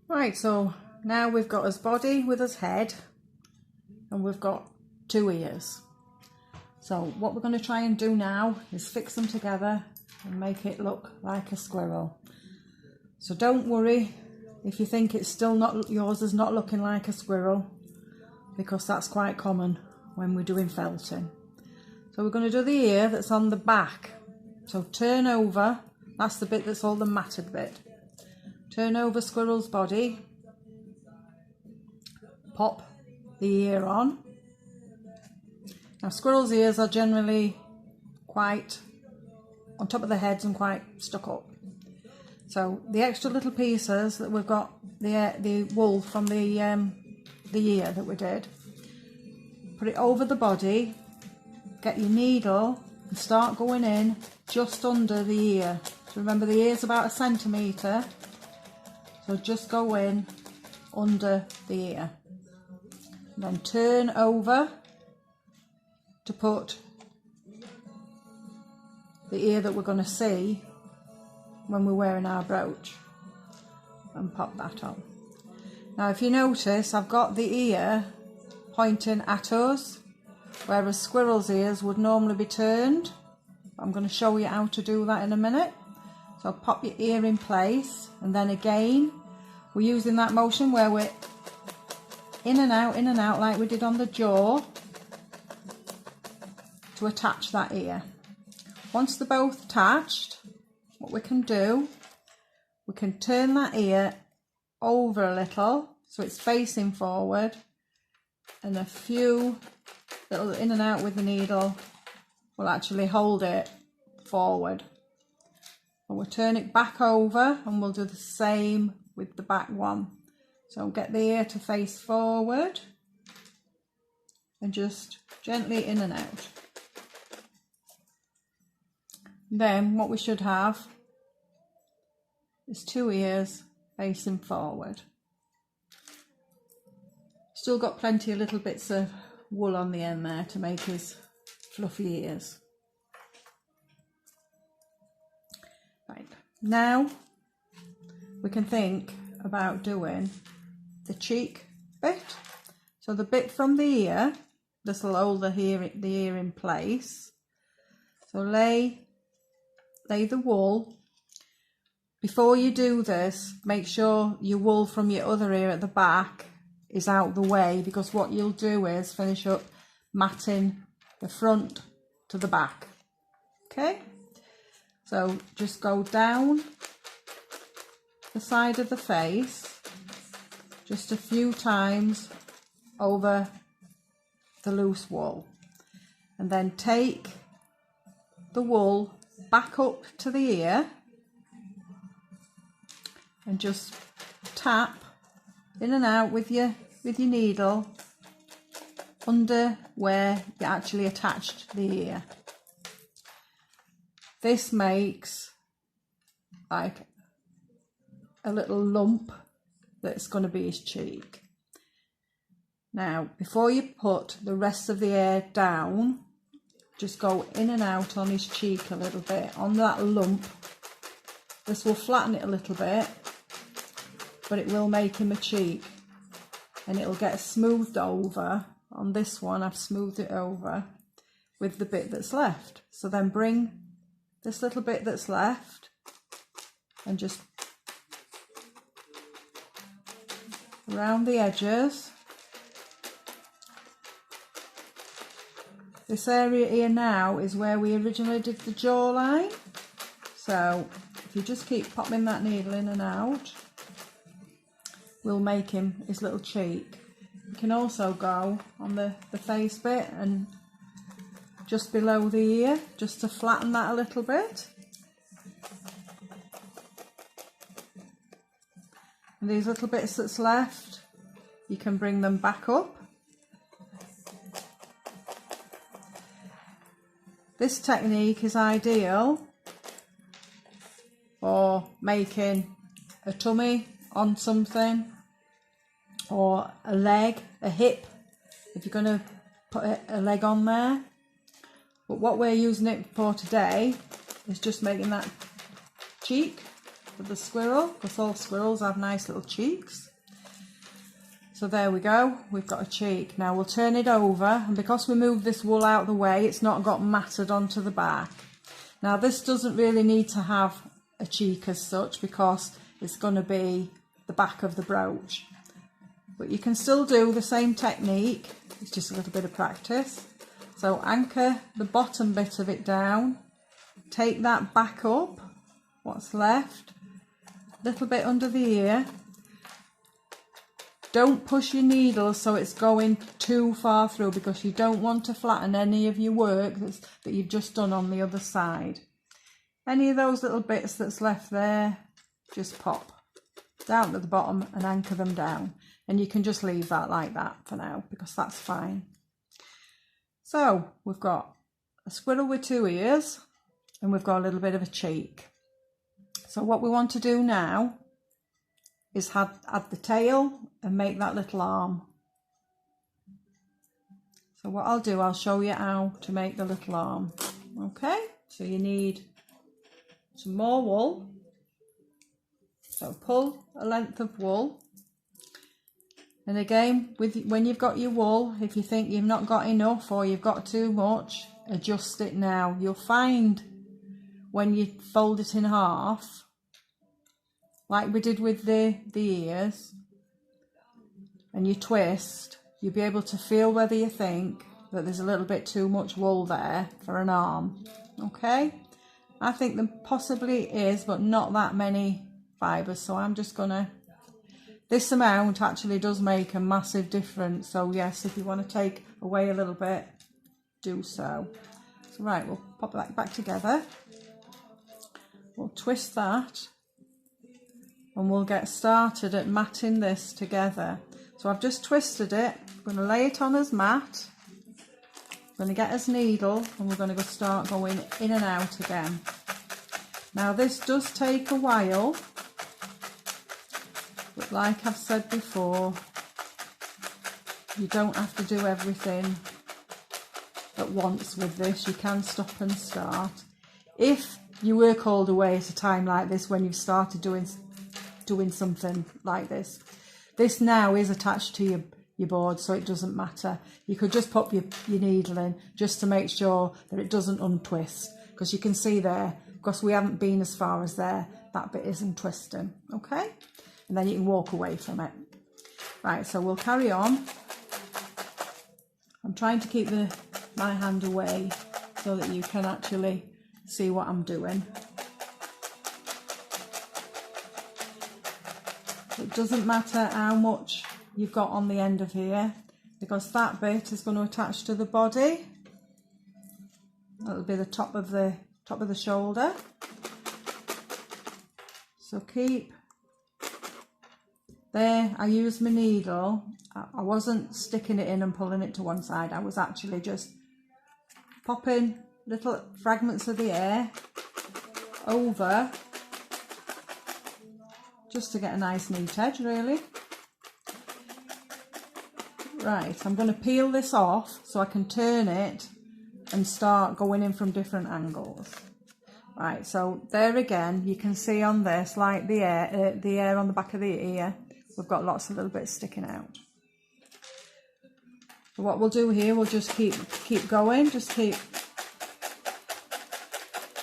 Right, so now we've got his body with his head and we've got 2 ears. So what we're going to try and do now is fix them together and make it look like a squirrel. So don't worry if you think it's still not, yours is not looking like a squirrel, because that's quite common when we're doing felting. So we're going to do the ear that's on the back. So turn over, that's the bit that's all the matted bit. Turn over squirrel's body, pop the ear on. Now squirrel's ears are generally quite on top of their heads and quite stuck up. So the extra little pieces that we've got, the wool from the ear that we did, put it over the body, get your needle and start going in just under the ear. So remember, the ear's about 1 centimetre, so just go in under the ear. And then turn over to put the ear that we're going to see when we're wearing our brooch, and pop that on. Now if you notice, I've got the ear pointing at us, whereas squirrel's ears would normally be turned. I'm going to show you how to do that in a minute. So pop your ear in place, and then again we're using that motion where we're in and out like we did on the jaw to attach that ear. Once they're both attached, what we can do, we can turn that ear over a little so it's facing forward, and a few little in and out with the needle will actually hold it forward. And we'll turn it back over and we'll do the same with the back one. So get the ear to face forward and just gently in and out. Then what we should have is 2 ears facing forward. Still got plenty of little bits of wool on the end there to make his fluffy ears. Right, now we can think about doing the cheek bit. So the bit from the ear, this will hold the ear in place. So lay the wool. Before you do this, make sure your wool from your other ear at the back is out the way, because what you'll do is finish up matting the front to the back. Okay, so just go down the side of the face just a few times over the loose wool, and then take the wool back up to the ear and just tap in and out with your needle under where you actually attached the ear. This makes like a little lump that's going to be his cheek. Now before you put the rest of the ear down, just go in and out on his cheek a little bit on that lump. This will flatten it a little bit, but it will make him a cheek, and it'll get smoothed over. On this one I've smoothed it over with the bit that's left. So then bring this little bit that's left and just around the edges. This area here now is where we originally did the jawline. So if you just keep popping that needle in and out, we'll make him his little cheek. You can also go on the face bit and just below the ear, just to flatten that a little bit. And these little bits that's left, you can bring them back up. This technique is ideal for making a tummy on something, or a leg, a hip, if you're going to put a leg on there. But what we're using it for today is just making that cheek for the squirrel, because all squirrels have nice little cheeks. So there we go, we've got a cheek. Now we'll turn it over, and because we moved this wool out of the way, it's not got matted onto the back. Now this doesn't really need to have a cheek as such, because it's going to be the back of the brooch. But you can still do the same technique, it's just a little bit of practice. So anchor the bottom bit of it down, take that back up, what's left, a little bit under the ear. Don't push your needle so it's going too far through, because you don't want to flatten any of your work that you've just done on the other side. Any of those little bits that's left there, just pop down to the bottom and anchor them down. And you can just leave that like that for now, because that's fine. So we've got a squirrel with 2 ears, and we've got a little bit of a cheek. So what we want to do now is add the tail and make that little arm. So what I'll do, I'll show you how to make the little arm. Okay, so you need some more wool. So pull a length of wool. And again, when you've got your wool, if you think you've not got enough or you've got too much, adjust it now. You'll find when you fold it in half, like we did with the ears, and you twist, you'll be able to feel whether you think that there's a little bit too much wool there for an arm. Okay, I think there possibly is, but not that many fibres, so I'm just gonna, this amount actually does make a massive difference. So yes, if you want to take away a little bit, do so. So right, we'll pop that back together, we'll twist that, and we'll get started at matting this together. So I've just twisted it, I'm going to lay it on as mat, I'm going to get us needle, and we're going to go start going in and out again. Now this does take a while, but like I've said before, you don't have to do everything at once with this. You can stop and start. If you were called away at a time like this when you've started doing something like this, this now is attached to your board, so it doesn't matter. You could just pop your needle in just to make sure that it doesn't untwist, because you can see there, because we haven't been as far as there, that bit isn't twisting. Okay, and then you can walk away from it. Right, so we'll carry on. I'm trying to keep my hand away so that you can actually see what I'm doing. It doesn't matter how much you've got on the end of here, because that bit is going to attach to the body. That'll be the top of the shoulder. So keep there. I used my needle. I wasn't sticking it in and pulling it to one side. I was actually just popping little fragments of the air over, just to get a nice neat edge, really. Right, I'm going to peel this off so I can turn it and start going in from different angles. Right, so there again, you can see on this, like the air on the back of the ear, we've got lots of little bits sticking out. So what we'll do here, we'll just keep going, just keep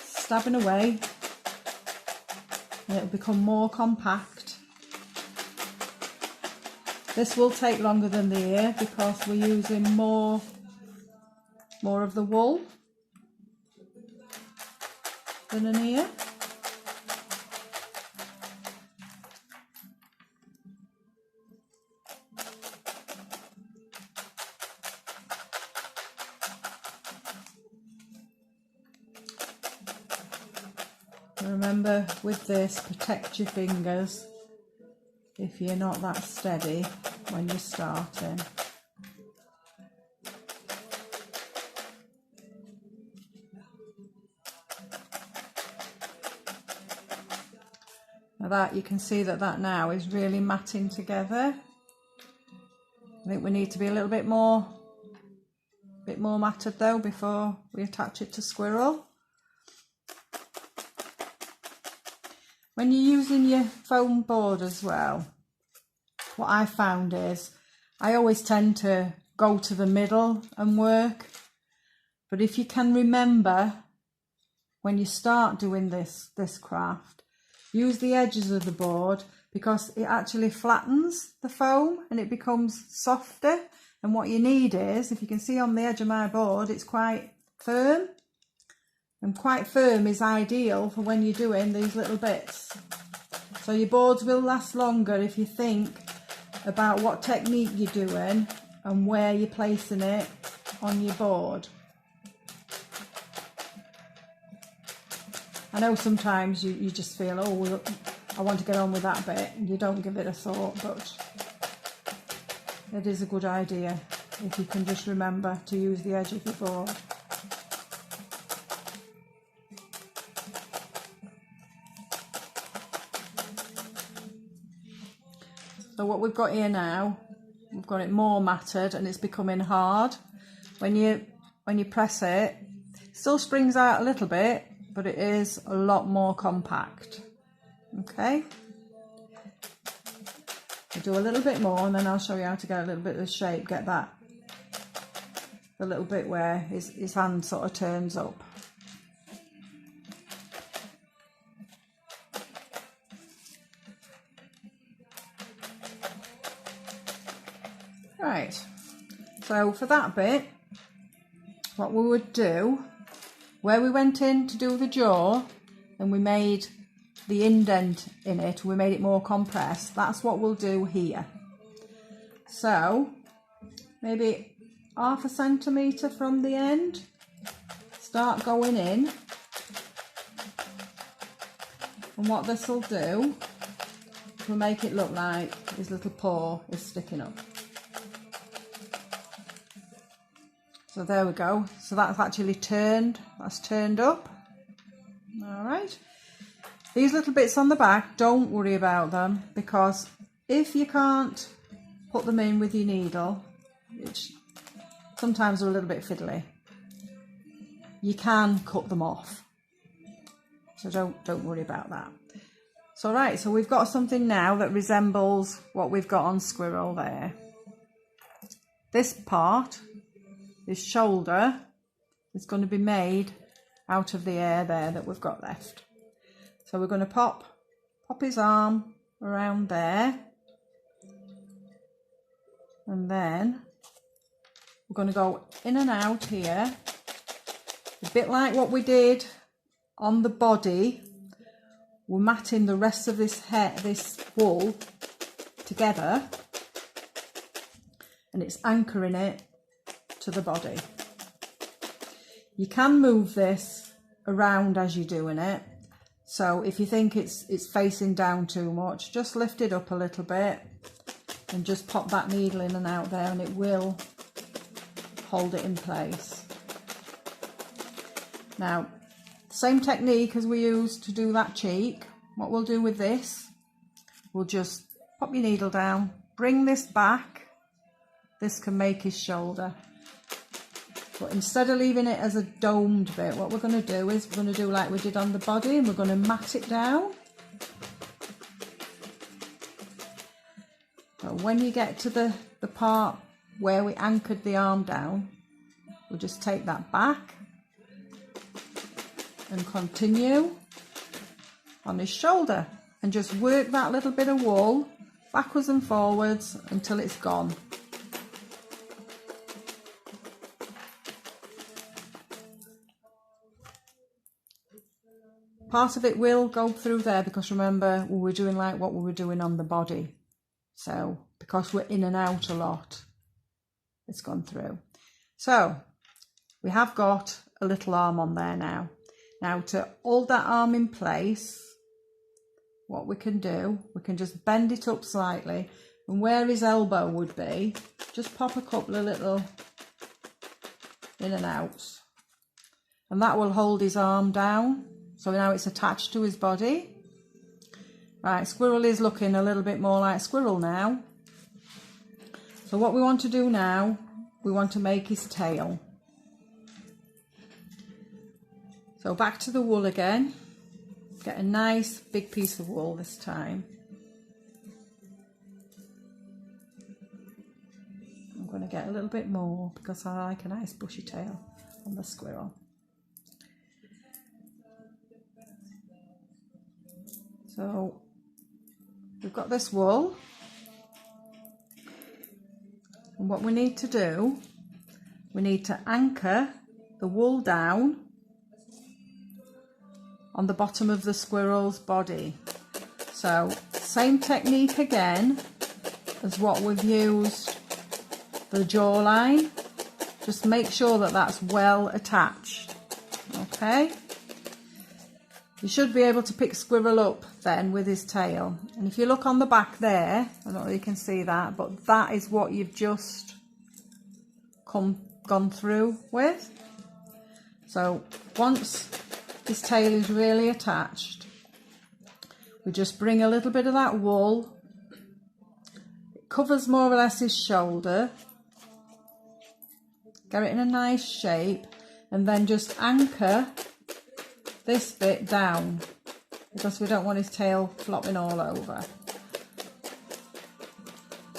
stabbing away, and it'll become more compact. This will take longer than the ear because we're using more of the wool than an ear. Remember, with this, protect your fingers if you're not that steady when you're starting. Now that, you can see that now is really matting together. I think we need to be a little bit more matted though before we attach it to Squirrel. when you're using your foam board as well, what I found is I always tend to go to the middle and work. But if you can remember, when you start doing this craft, use the edges of the board, because it actually flattens the foam and it becomes softer. And what you need is, if you can see on the edge of my board, it's quite firm. And quite firm is ideal for when you're doing these little bits. So your boards will last longer if you think about what technique you're doing and where you're placing it on your board. I know sometimes you just feel, oh, I want to get on with that bit, and you don't give it a thought, but it is a good idea if you can just remember to use the edge of your board. So what we've got here now, we've got it more matted and it's becoming hard. When you press it, it still springs out a little bit, but it is a lot more compact. Okay, I'll do a little bit more and then I'll show you how to get a little bit of shape, get that, the little bit where his hand sort of turns up. Right, so for that bit, what we would do, where we went in to do the jaw and we made the indent in it, we made it more compressed, that's what we'll do here. So maybe 1/2 centimetre from the end, start going in, and what this will do will make it look like his little paw is sticking up. So there we go, so that's actually turned, that's turned up. All right, these little bits on the back, don't worry about them, because if you can't put them in with your needle, which sometimes are a little bit fiddly, you can cut them off. So don't worry about that. So right, so we've got something now that resembles what we've got on Squirrel there. This part, this shoulder, is going to be made out of the air there that we've got left. So we're going to pop his arm around there, and then we're going to go in and out here, a bit like what we did on the body. We're matting the rest of this hair, this wool together, and it's anchoring it to the body. You can move this around as you're doing it, so if you think it's facing down too much, just lift it up a little bit and just pop that needle in and out there, and it will hold it in place. Now, same technique as we used to do that cheek. What we'll do with this, we'll just pop your needle down, bring this back. This can make his shoulder. But instead of leaving it as a domed bit, what we're going to do is we're going to do like we did on the body, and we're going to mat it down. So when you get to the part where we anchored the arm down, we'll just take that back and continue on his shoulder, and just work that little bit of wool backwards and forwards until it's gone. Part of it will go through there, because remember, we were doing like what we were doing on the body. So because we're in and out a lot, it's gone through. So we have got a little arm on there now. Now, to hold that arm in place, what we can do, we can just bend it up slightly, and where his elbow would be, just pop a couple of little in and outs, and that will hold his arm down. So now it's attached to his body. Right, Squirrel is looking a little bit more like Squirrel now. So what we want to do now, we want to make his tail. So back to the wool again. Get a nice big piece of wool this time. I'm going to get a little bit more because I like a nice bushy tail on the squirrel. So we've got this wool, and what we need to do, we need to anchor the wool down on the bottom of the squirrel's body. So same technique again as what we've used for the jawline. Just make sure that that's well attached. Okay, you should be able to pick Squirrel up then with his tail, and if you look on the back there, I don't know if you can see that, but that is what you've just gone through with. So once his tail is really attached, we just bring a little bit of that wool, it covers more or less his shoulder, get it in a nice shape, and then just anchor this bit down because we don't want his tail flopping all over.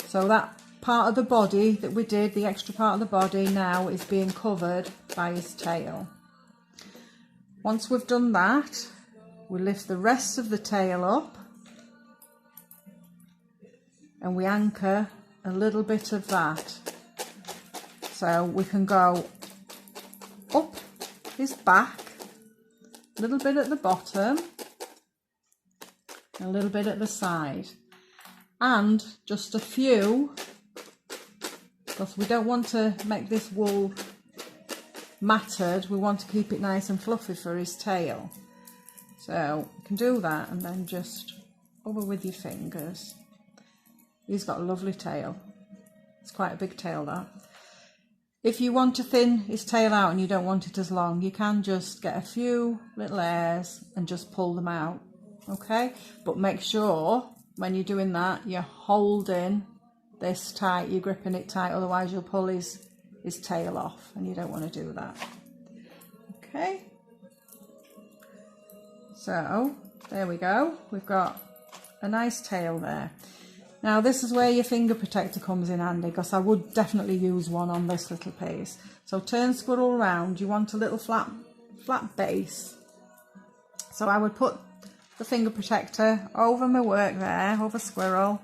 So that part of the body that we did, the extra part of the body, now is being covered by his tail. Once we've done that, we lift the rest of the tail up and we anchor a little bit of that. So we can go up his back, a little bit at the bottom, a little bit at the side, and just a few, because we don't want to make this wool matted, we want to keep it nice and fluffy for his tail. So you can do that and then just over with your fingers. He's got a lovely tail. It's quite a big tail, that. If you want to thin his tail out and you don't want it as long, you can just get a few little hairs and just pull them out, okay? But make sure when you're doing that, you're holding this tight, you're gripping it tight, otherwise you'll pull his tail off, and you don't want to do that. Okay, so there we go, we've got a nice tail there. Now this is where your finger protector comes in handy, because I would definitely use one on this little piece. So turn Squirrel around, you want a little flat base. So I would put the finger protector over my work there, over Squirrel,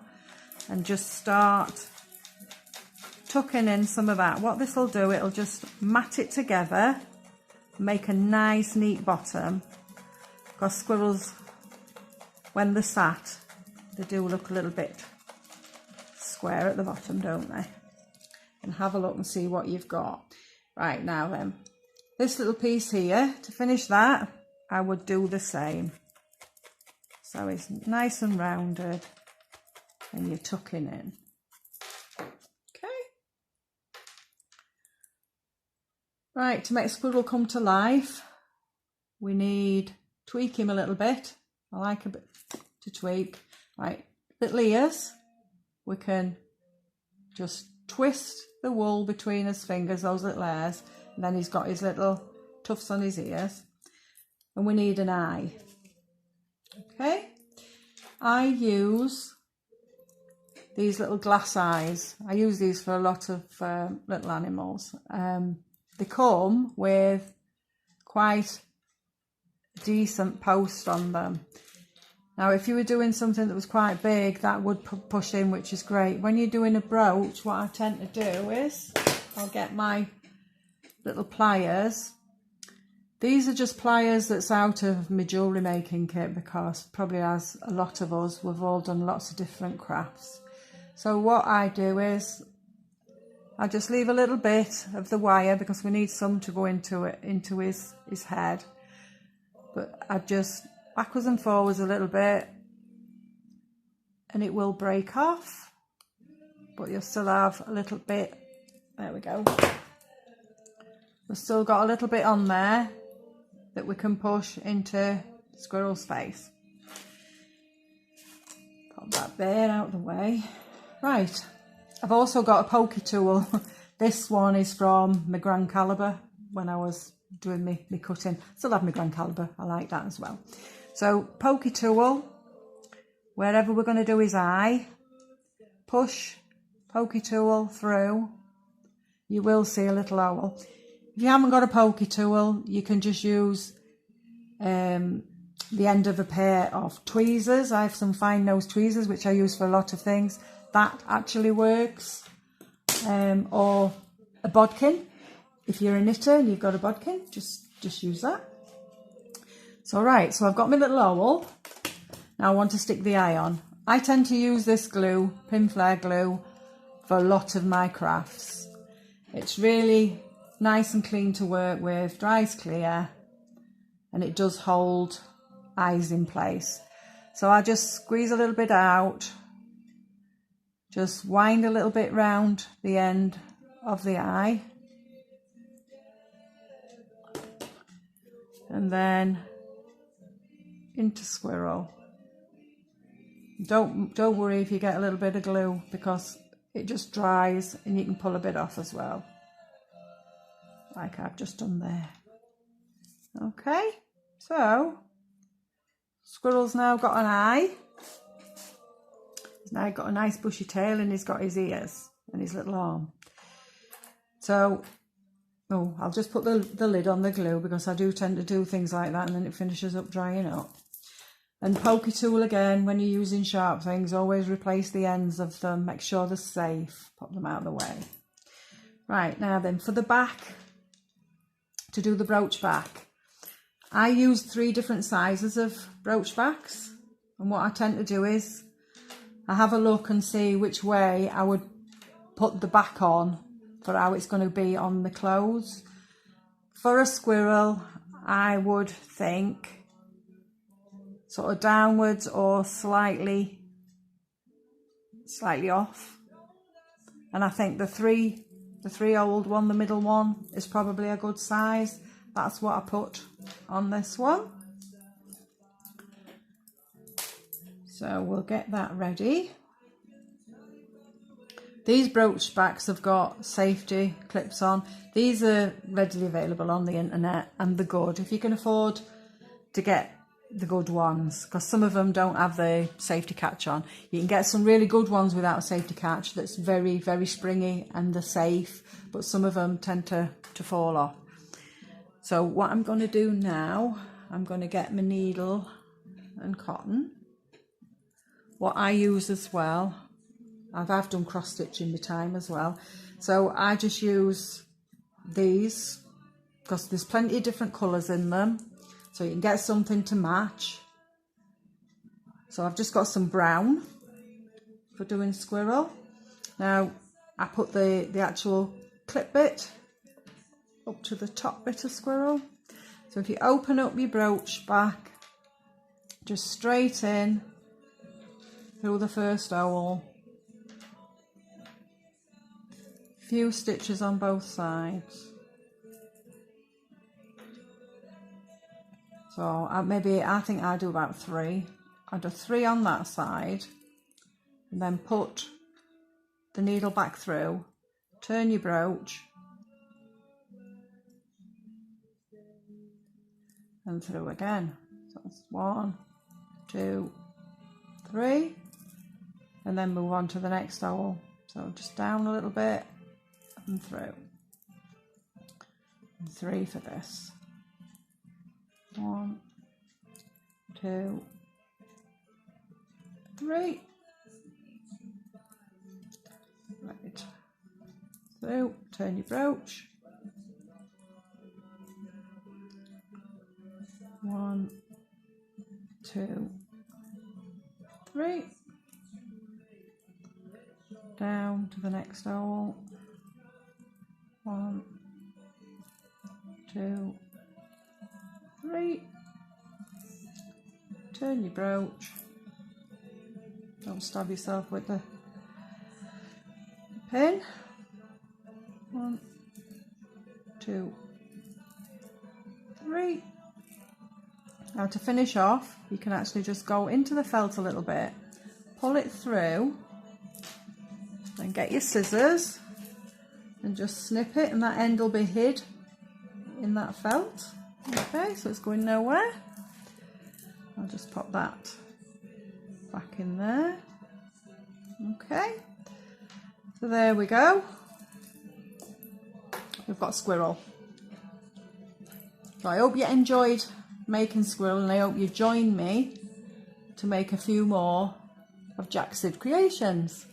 and just start tucking in some of that. What this will do, it'll just mat it together, make a nice neat bottom, because squirrels, when they're sat, they do look a little bit square at the bottom, don't they? And have a look and see what you've got. Right, now then, this little piece here, to finish that, I would do the same. So it's nice and rounded, and you're tucking in. Okay. Right, to make Squirrel come to life, we need tweak him a little bit. I like a bit to tweak. Right, little ears. We can just twist the wool between his fingers, those little hairs, and then he's got his little tufts on his ears. And we need an eye. Okay, I use these little glass eyes. I use these for a lot of little animals. They come with quite a decent post on them. Now, if you were doing something that was quite big, that would push in, which is great. When you're doing a brooch, what I tend to do is I'll get my little pliers. These are just pliers that's out of my jewellery making kit, because probably as a lot of us, we've all done lots of different crafts. So what I do is I just leave a little bit of the wire, because we need some to go into his head. But I just backwards and forwards a little bit, and it will break off, but you'll still have a little bit. There we go. We've still got a little bit on there that we can push into Squirrel's face. Pop that there out of the way. Right, I've also got a pokey tool. This one is from my Grand Caliber when I was doing me cutting. Still have my Grand Caliber, I like that as well. So pokey tool, wherever we're going to do his eye, push pokey tool through, you will see a little hole. If you haven't got a pokey tool, you can just use the end of a pair of tweezers. I have some fine nose tweezers which I use for a lot of things. That actually works. Or a bodkin. If you're a knitter and you've got a bodkin, just use that. So right, so I've got my little owl. Now I want to stick the eye on. I tend to use this glue, Pinflair glue, for a lot of my crafts. It's really nice and clean to work with, dries clear, and it does hold eyes in place. So I just squeeze a little bit out, just wind a little bit round the end of the eye, and then into Squirrel. Don't worry if you get a little bit of glue, because it just dries and you can pull a bit off as well, like I've just done there. Okay, so Squirrel's now got an eye. He's now got a nice bushy tail, and he's got his ears and his little arm. So, oh, I'll just put the lid on the glue, because I do tend to do things like that and then it finishes up drying up. And pokey tool again, when you're using sharp things, always replace the ends of them, make sure they're safe, pop them out of the way. Right, now then, for the back, to do the brooch back, I use 3 different sizes of brooch backs, and what I tend to do is I have a look and see which way I would put the back on for how it's going to be on the clothes. For a squirrel, I would think sort of downwards or slightly off, and I think the three old one, the middle one, is probably a good size. That's what I put on this one. So we'll get that ready. These brooch backs have got safety clips on. These are readily available on the internet, and they're good if you can afford to get the good ones, because some of them don't have the safety catch on. You can get some really good ones without a safety catch that's very, very springy and they're safe, but some of them tend to fall off. So what I'm going to do now, I'm going to get my needle and cotton. What I use as well, I've done cross stitch in my time as well, so I just use these because there's plenty of different colours in them, so you can get something to match. So I've just got some brown for doing Squirrel. Now I put the actual clip bit up to the top bit of Squirrel. So if you open up your brooch back, just straight in through the first hole, few stitches on both sides. So I think I do about 3. I do 3 on that side, and then put the needle back through, turn your brooch, and through again. So that's 1, 2, 3, and then move on to the next hole. So just down a little bit and through. And 3 for this. 1, 2, 3. Right. Through, turn your brooch. 1, 2, 3. Down to the next hole. 1, 2, 3. Turn your brooch. Don't stab yourself with the pin. 1, 2, 3. Now to finish off, you can actually just go into the felt a little bit, pull it through, then get your scissors and just snip it, and that end will be hid in that felt. Okay, so it's going nowhere. I'll just pop that back in there. Okay, so there we go. We've got Squirrel. So I hope you enjoyed making Squirrel, and I hope you join me to make a few more of Jack's Creations.